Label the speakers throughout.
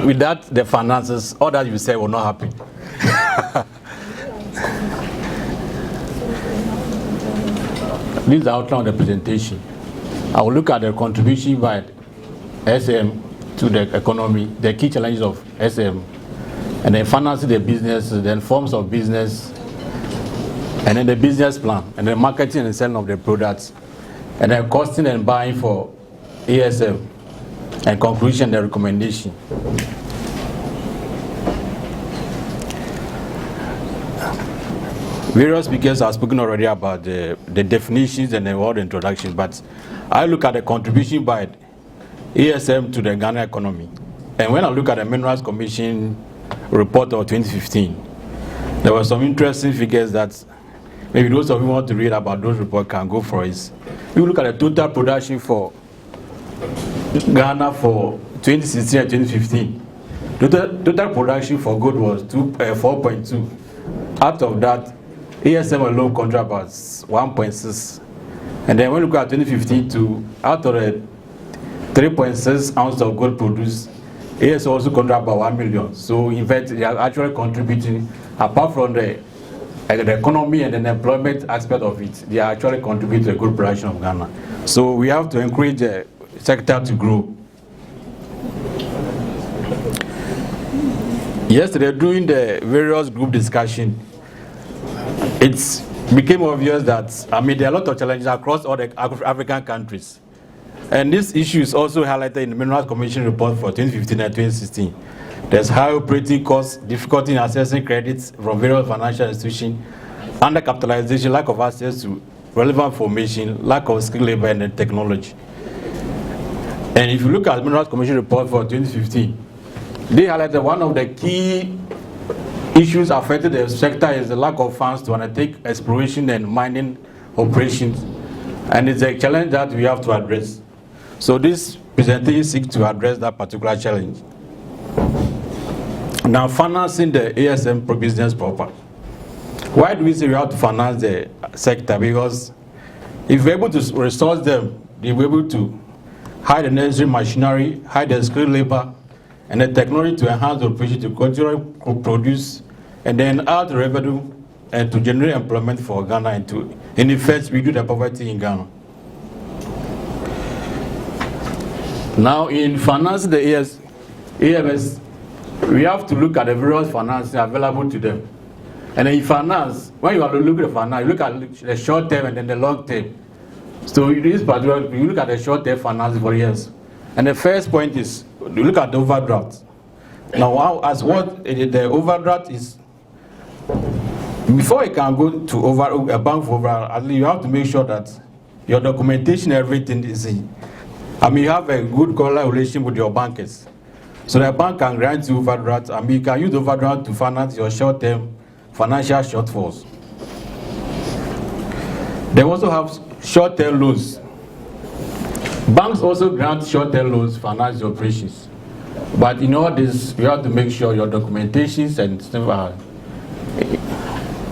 Speaker 1: Without the finances, all that you say will not happen. This is the outline of the presentation. I will look at the contribution by SM to the economy, the key challenges of SM, and then financing the business, then forms of business, and then the business plan, and then marketing and selling of the products, and then costing and buying for ASM, and conclusion, the recommendation. Various speakers have spoken already about the definitions and the word introduction, but I look at the contribution by ASM to the Ghana economy. And when I look at the Minerals Commission report of 2015, there were some interesting figures that maybe those of you who want to read about those reports can go for it. If you look at the total production for Ghana for 2016 and 2015, total production for gold was 4.2. Out of that, ASM alone contributes 1.6. And then when you look at 2015 to out of the 3.6 ounces of gold produced, ASM also contributes about 1 million. So in fact, they are actually contributing, apart from the economy and the employment aspect of it, they are actually contributing to the gold production of Ghana. So we have to encourage the sector to grow. Yesterday, during the various group discussion, it became obvious that, there are a lot of challenges across all the African countries. And this issue is also highlighted in the Minerals Commission report for 2015 and 2016. There's high operating costs, difficulty in accessing credits from various financial institutions, undercapitalization, lack of access to relevant information, lack of skilled labor and technology. And if you look at the Minerals Commission report for 2015, they highlighted one of the key issues affecting the sector is the lack of funds to undertake exploration and mining operations, and it's a challenge that we have to address. So this presentation seeks to address that particular challenge. Now, financing the ASM business proper. Why do we say we have to finance the sector? Because if we're able to resource them, they'll be able to hire the necessary machinery, hire the skilled labor, and the technology to enhance the operation to continue to produce and then add the revenue and to generate employment for Ghana and to, in effect, reduce the poverty in Ghana. Now, in financing the AMS, we have to look at the various finances available to them. And in finance, when you are looking at finance, you look at the short term and then the long term. So in this particular, you look at the short term finance for years. And the first point is, you look at the overdraft. Now, as what the overdraft is, before you can go to a bank for overdraft, you have to make sure that your documentation, everything is in. You have a good collaboration with your bankers. So the bank can grant you overdraft. You can use overdraft to finance your short-term financial shortfalls. They also have short-term loans. Banks also grant short-term loans to finance your operations. But in all this, you have to make sure your documentations and stuff are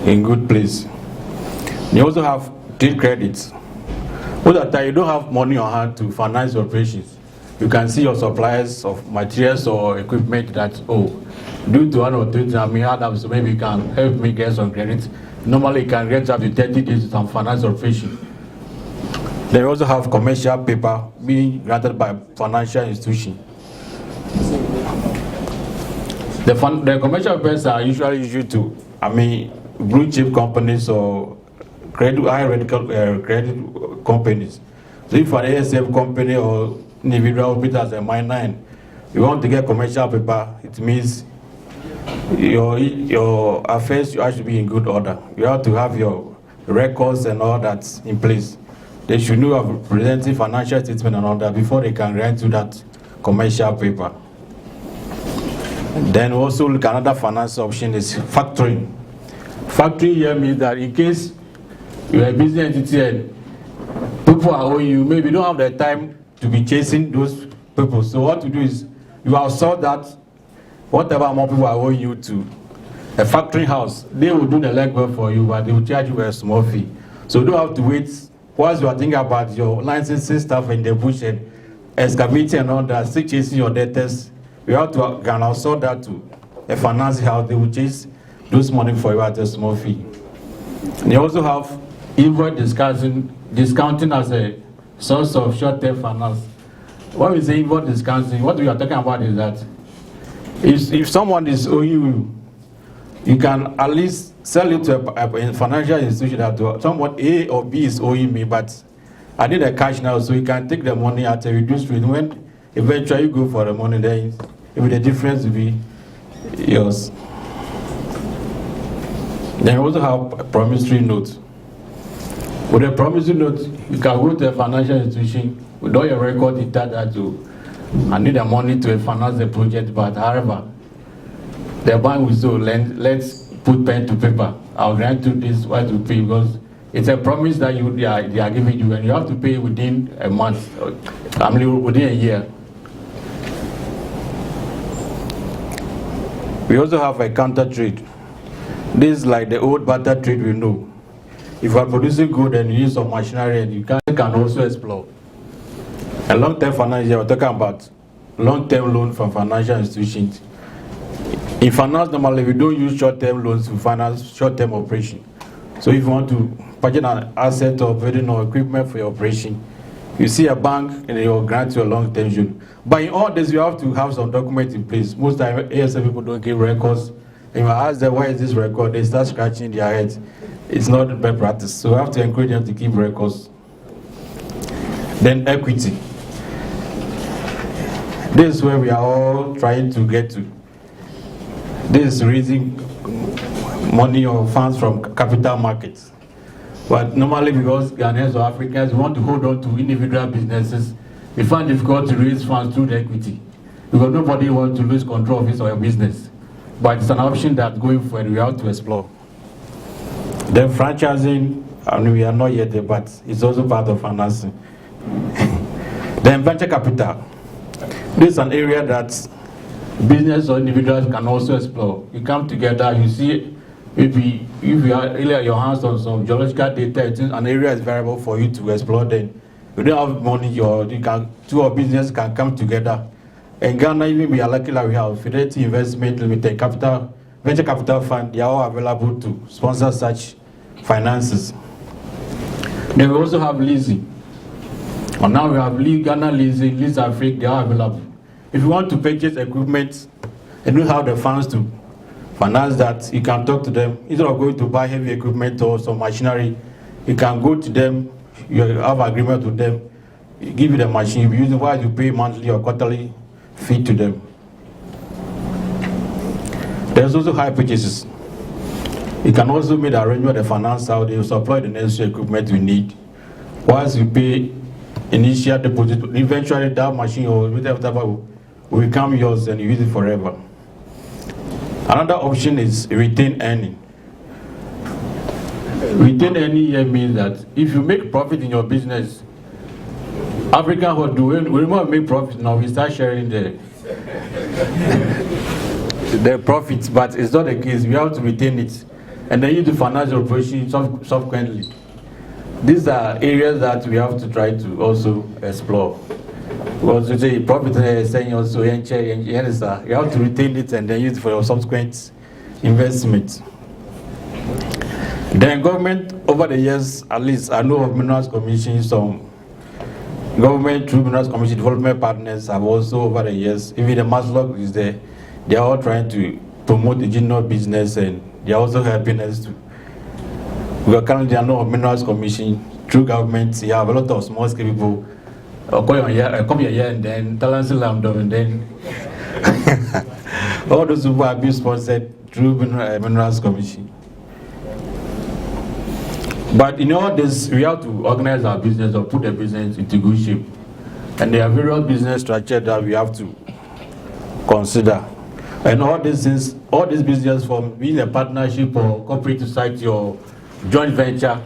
Speaker 1: in good place. You also have trade credits. All the time you don't have money on hand to finance your operations, you can see your suppliers of materials or equipment that, due to one or two things, so maybe you can help me get some credit. Normally you can get up to 30 days to some finance operation. They also have commercial paper being granted by financial institutions. The commercial papers are usually issued to, blue chip companies or high-rated credit companies. So if an ASF company or individual operates as a miner and you want to get commercial paper, it means your affairs should be in good order. You have to have your records and all that in place. They should know of presenting financial statement and all that before they can grant you that commercial paper. Then also look at another finance option is factoring. Factoring here means that in case you're a business entity and people are owing you, maybe you don't have the time to be chasing those people. So what to do is you outsource that whatever more people are owing you to a factoring house. They will do the legwork for you, but they will charge you a small fee. So you don't have to wait whilst you are thinking about your licensing stuff in the bush and excavating and all that, still chasing your debtors. we have to can also that to a financing house, they will chase those money for you at a small fee. They also have invoice discounting as a source of short-term finance. When we say invoice discounting, what we are talking about is that if someone is owing you, you can at least sell it to a financial institution that someone A or B is owing me, but I need a cash now, so you can take the money at a reduced rate. When eventually you go for the money, then the difference will be yours. Then you also have a promissory note. With a promissory note, you can go to a financial institution with all your record intact that I need the money to finance the project, but however, the bank will say, let's put pen to paper. I'll grant you this, what to pay, because it's a promise that they are giving you, and you have to pay within a month, within a year. We also have a counter trade. This is like the old barter trade we know. If you are producing good and you use some machinery, and you can also explore. A long-term financial, we're talking about long-term loan from financial institutions. In finance, normally we don't use short-term loans to finance short-term operation. So if you want to purchase an asset or building or equipment for your operation, you see a bank and they will grant you a long-term loan. But in all this, you have to have some documents in place. Most time, ASF people don't give records. And you ask them, why is this record? They start scratching their heads. It's not the best practice. So we have to encourage them to keep records. Then equity. This is where we are all trying to get to. This is raising money or funds from capital markets. But normally, because Ghanaians or Africans want to hold on to individual businesses, we find it difficult to raise funds through the equity, because nobody wants to lose control of his or her business. But it's an option that going forward we have to explore. Then franchising, we are not yet there, but it's also part of financing. Then venture capital. This is an area that business or individuals can also explore. You come together, you see, if you are really your hands on some geological data, it's an area is variable for you to explore. Then you don't have money, two of business can come together. In Ghana, even we are lucky that we have Fidelity Investment Limited, venture capital fund. They are all available to sponsor such finances. Then we also have leasing. And now we have Ghana leasing, Lease Africa, they are available. If you want to purchase equipment and don't have the funds to finance that, you can talk to them. Instead of going to buy heavy equipment or some machinery, you can go to them, you have agreement with them, give you the machine, you use it while you pay monthly or quarterly fee to them. There's also high purchases. You can also make the arrangement of the finance out, they will supply the necessary equipment we need. Once you pay initial deposit, eventually that machine or whatever will become yours and you use it forever. Another option is retained earning. Retained earning here means that if you make profit in your business, African what do we want to make profit now, we start sharing the profits, but it's not the case. We have to retain it and then use the financial operation subsequently. These are areas that we have to try to also explore. Because you say profit saying also you have to retain it and then use it for your subsequent investment. Then government over the years, at least I know of Minerals Commission, some government through Minerals Commission development partners have also over the years, even the Maslog is there, they are all trying to promote the general business and they are also helping us to. We are currently I know of Minerals Commission through government, you have a lot of small scale people come here and then Talent Lamdom and then all those people have been sponsored through Minerals Commission. But in all this, we have to organize our business or put the business into good shape. And there are various business structures that we have to consider. And all these things, all these business from being a partnership or corporate society or joint venture,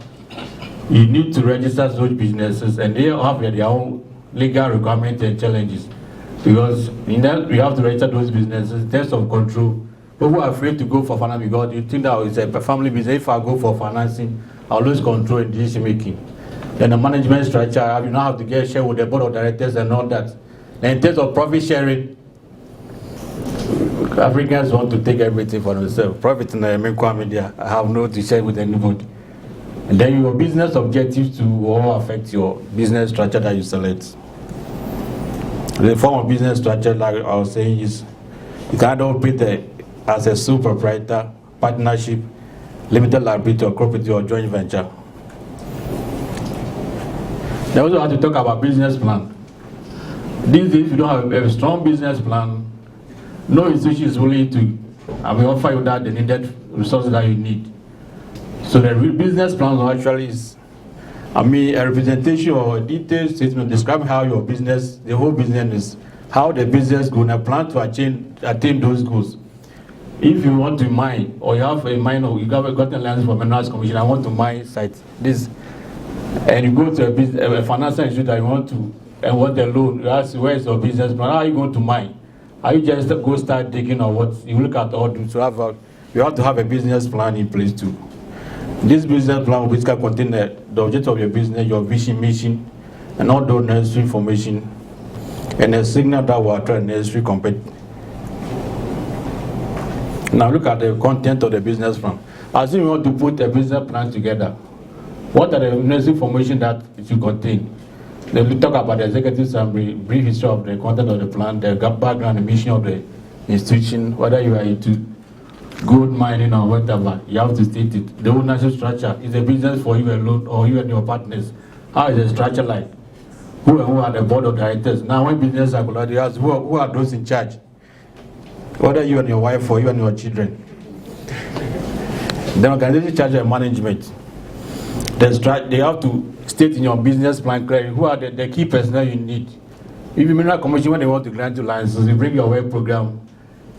Speaker 1: you need to register those businesses and they have their own legal requirements and challenges. Because in that, we have to register those businesses in terms of control. People are afraid to go for financing because you think that it's a family business. If I go for financing, I'll lose control in decision making. Then the management structure, you now have to get share with the board of directors and all that. And in terms of profit sharing, Africans want to take everything for themselves. Profit in the media, I have no to share with anybody. And then your business objectives to all affect your business structure that you select. The form of business structure, like I was saying, is you can either operate as a sole proprietor, partnership, limited liability, or cooperative or joint venture. They also have to talk about business plan. These days, if you don't have a strong business plan, no institution is willing to offer you that the needed resources that you need. So the business plan actually is, a representation or a detailed statement describing how your business, the whole business is, how the business going to plan to attain those goals. If you want to mine, or you have a mine, or you have gotten license from Minerals Commission, I want to mine site this, and you go to a financial institution that you want to, and want the loan, you ask where is your business plan, how are you going to mine? Are you just go start digging or what? You look at all this, you have to have a business plan in place too. This business plan will basically contain the objective of your business, your vision, mission, and all the necessary information, and a signal that will attract necessary competition. Now look at the content of the business plan. Assume you want to put a business plan together. What are the necessary information that it should contain? Then we talk about the executive summary, brief history of the content of the plan, the background and mission of the institution, whether you are into gold mining or whatever, you have to state it. The ownership structure is a business for you alone or you and your partners. How is the structure like? Who are the board of directors? Now when business are collided, you ask who are those in charge? Whether you and your wife or you and your children. The organization charge and management. They have to state in your business plan clearly who are the key personnel you need. If you Mineral Commission, when they want to grant you licenses, you bring your work program,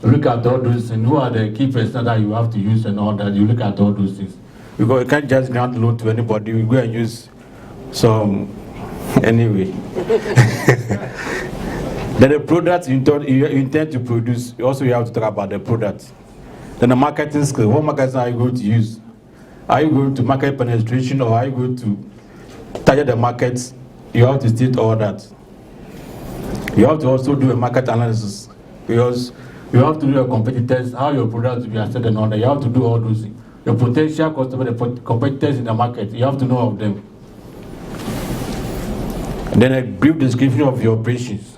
Speaker 1: look at all those things, who are the key personnel that you have to use and all that, you look at all those things. Because you can't just grant loan to anybody, you go and use some, anyway. Then the products you intend to produce, also you have to talk about the products. Then the marketing skill, what marketing are you going to use? Are you going to market penetration or are you going to target the markets? You have to state all that. You have to also do a market analysis because you have to do your competitors, how your products will be assessed and all that. You have to do all those things. Your potential customer, the competitors in the market, you have to know of them. And then a brief description of your operations.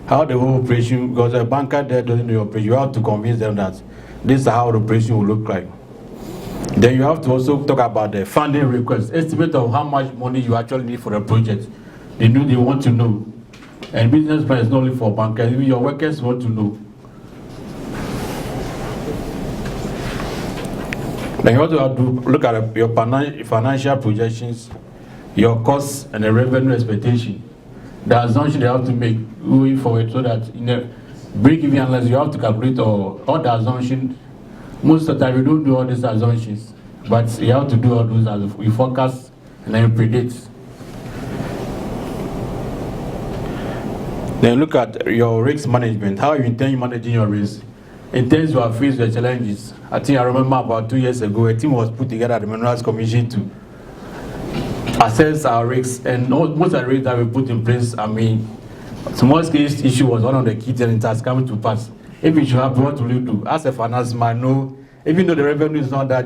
Speaker 1: How the whole operation, because a banker there doesn't know your operation, you have to convince them that this is how the operation will look like. Then you have to also talk about the funding request, estimate of how much money you actually need for the project. They want to know. And business plan is not only for bankers, even your workers want to know. Then you also have to look at your financial projections, your costs and the revenue expectation. The assumption they have to make going forward so that in the break-even analysis, you have to calculate all the assumptions. Most of the time, we don't do all these assumptions, but you have to do all those as we forecast and then predict. Then look at your risk management, how you intend managing your risk. In terms you are faced with challenges. I think I remember about 2 years ago, a team was put together at the Minerals Commission to assess our risks, and most of the risks that we put in place, small-scale issue was one of the key things that's coming to pass. If it should happen, what will you do? As a finance man, no, even though the revenue is not that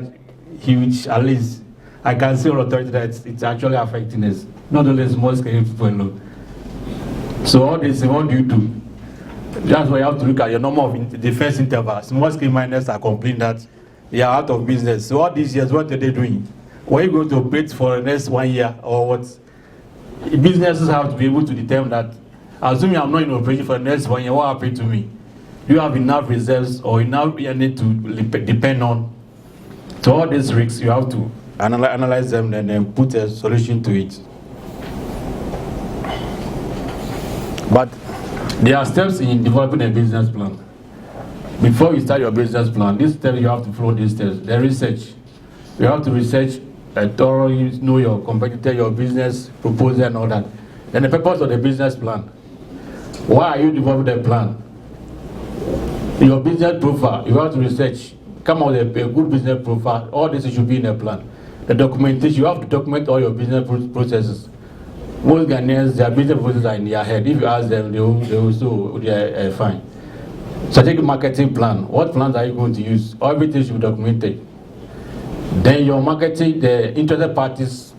Speaker 1: huge, at least I can see on authority that it's actually affecting us, not only small-scale people alone. So all this, what do you do? That's why you have to look at your number of defense intervals. Small-scale miners are complaining that they are out of business. So all these years, what are they doing? What are you going to operate for the next 1 year or what? Businesses have to be able to determine that, assuming I'm not in operation for the next 1 year, what happened to me? Do you have enough reserves or enough need to depend on? So all these risks, you have to analyze them and then put a solution to it. But there are steps in developing a business plan. Before you start your business plan, these steps, you have to follow these steps. The research. You have to research thoroughly, know your competitor, your business proposal and all that. Then the purpose of the business plan. Why are you developing the plan? Your business profile, you have to research, come up with a good business profile. All this should be in a plan. The documentation, you have to document all your business processes. Most Ghanaians, their business processes are in their head. If you ask them, they will say, they are fine. strategic marketing plan. What plans are you going to use? Everything should be documented. Then your marketing, the interested parties,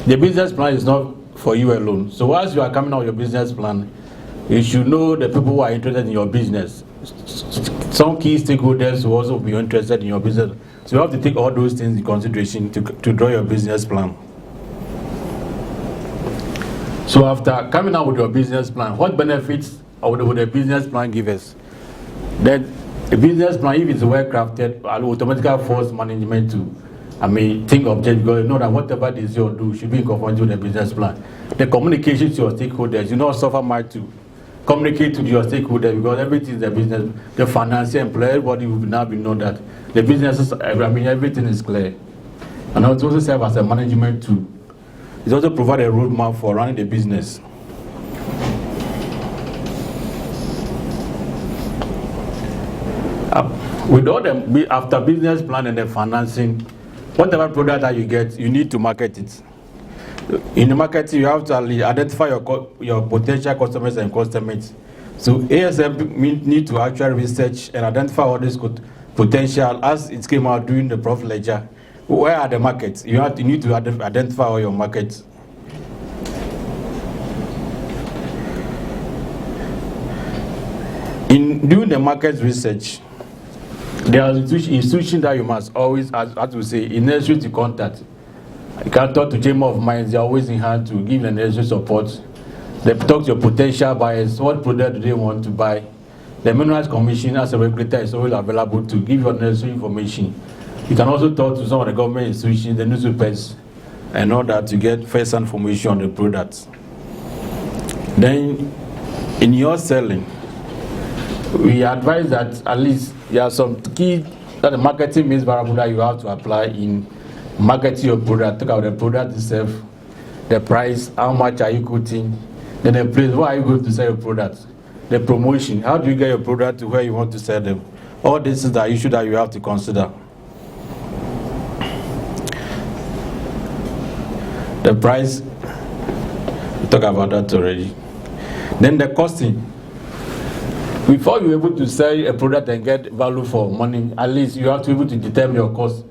Speaker 1: the business plan is not for you alone. So as you are coming out with your business plan, you should know the people who are interested in your business. Some key stakeholders will also be interested in your business. So you have to take all those things in consideration to draw your business plan. So after coming out with your business plan, what benefits would the business plan give us? Then a business plan, if it's well crafted, will automatically force management to, think object, because you know that whatever it is you do should be in conformity with the business plan. The communication to your stakeholders, you not suffer much to communicate to your stakeholders, because everything is the business, the financial employee, everybody will now be know that the business, everything is clear. And also serve as a management tool. It also provide a roadmap for running the business. With all the after business plan and the financing, whatever product that you get, you need to market it. In the market, you have to identify your potential customers and customers. So ASM need to actually research and identify all this potential as it came out during the profit ledger. Where are the markets? You need to identify all your markets. In doing the market research, there are institutions that you must always, as we say, in necessary to contact. You can talk to Chamber of Mines, they're always in hand to give the necessary support. They talk to your potential buyers, what product do they want to buy. The Minerals Commission as a regulator is always available to give you necessary information. You can also talk to some of the government institutions, the newspapers, and all that to get first information on the products. Then, in your selling, we advise that at least there are some key that the marketing means variable that you have to apply in marketing your product. Talk about the product itself, the price, how much are you quoting, then the place, where are you going to sell your product, the promotion, how do you get your product to where you want to sell them. All this is the issue that you have to consider. The price, we talk about that already. Then the costing. Before you're able to sell a product and get value for money, at least you have to be able to determine your cost.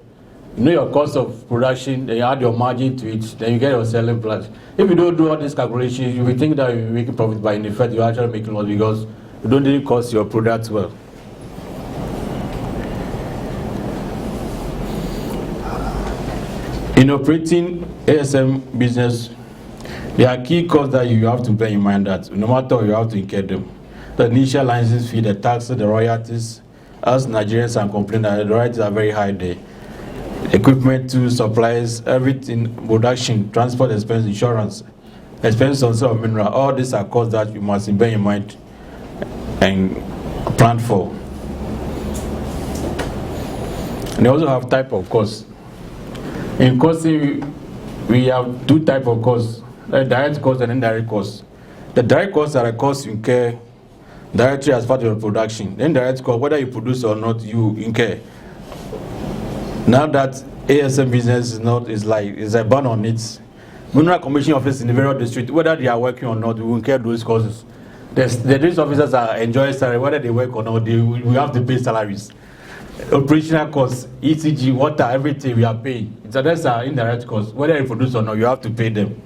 Speaker 1: You know your cost of production, then you add your margin to it, then you get your selling price. If you don't do all these calculations, you will think that you're making profit, but in effect you're actually making loss because you don't really cost your product well. In operating ASM business, there are key costs that you have to bear in mind that no matter what, you have to incur them. The initial license fee, the taxes, the royalties. As Nigerians are complaining that the royalties are very high there. Equipment, tools, supplies, everything, production, transport expense, insurance, expense on sale of mineral. All these are costs that you must bear in mind and plan for. And they also have type of costs. In costing, we have two types of costs, the direct costs and indirect costs. The direct costs are the costs you incur directly as part of your production. The indirect cost, whether you produce or not, you incur. Now that ASM business is a ban on it. Mineral Commission office in the various district, whether they are working or not, we will incur those costs. The district officers are enjoying salary, whether they work or not, we have to pay salaries. Operational costs, ECG, water, everything we are paying. So that's our indirect costs. Whether you produce or not, you have to pay them.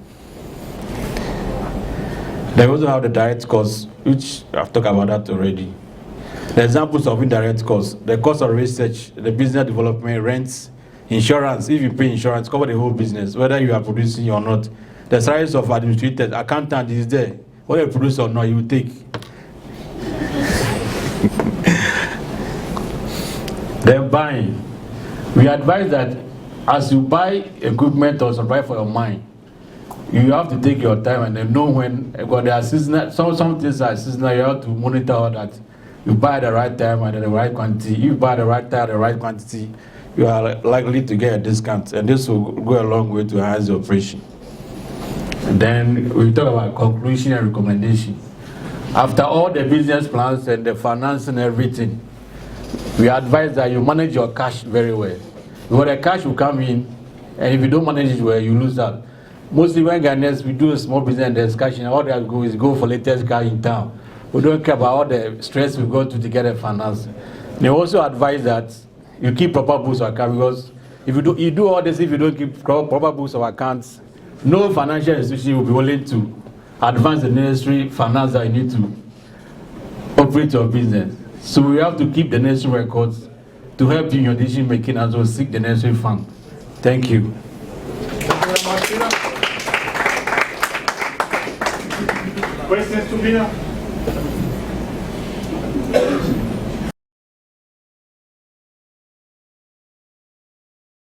Speaker 1: They also have the direct costs, which I've talked about that already. The examples of indirect costs, the cost of research, the business development, rents, insurance. If you pay insurance, cover the whole business, whether you are producing or not. The salaries of administrators, accountant is there. Whether you produce or not, you take. Then buying. We advise that as you buy equipment or supply for your mine, you have to take your time and then know when, because there are seasonal, some things are seasonal, you have to monitor all that. You buy at the right time and at the right quantity. If you buy at the right time at the right quantity, you are likely to get a discount, and this will go a long way to enhance the operation. And then we talk about conclusion and recommendation. After all the business plans and the finance and everything, we advise that you manage your cash very well. Because the cash will come in, and if you don't manage it well, you lose out. Mostly when Ghanaians, we do a small business and there's cash in, all they go is go for latest car in town. We don't care about all the stress we go to get a finance. They also advise that you keep proper books of account, because if you do all this, if you don't keep proper books of accounts, no financial institution will be willing to advance the necessary finance that you need to operate your business. So we have to keep the necessary records to help you in your decision making, as well seek the necessary fund. Thank you.
Speaker 2: Questions to Peter?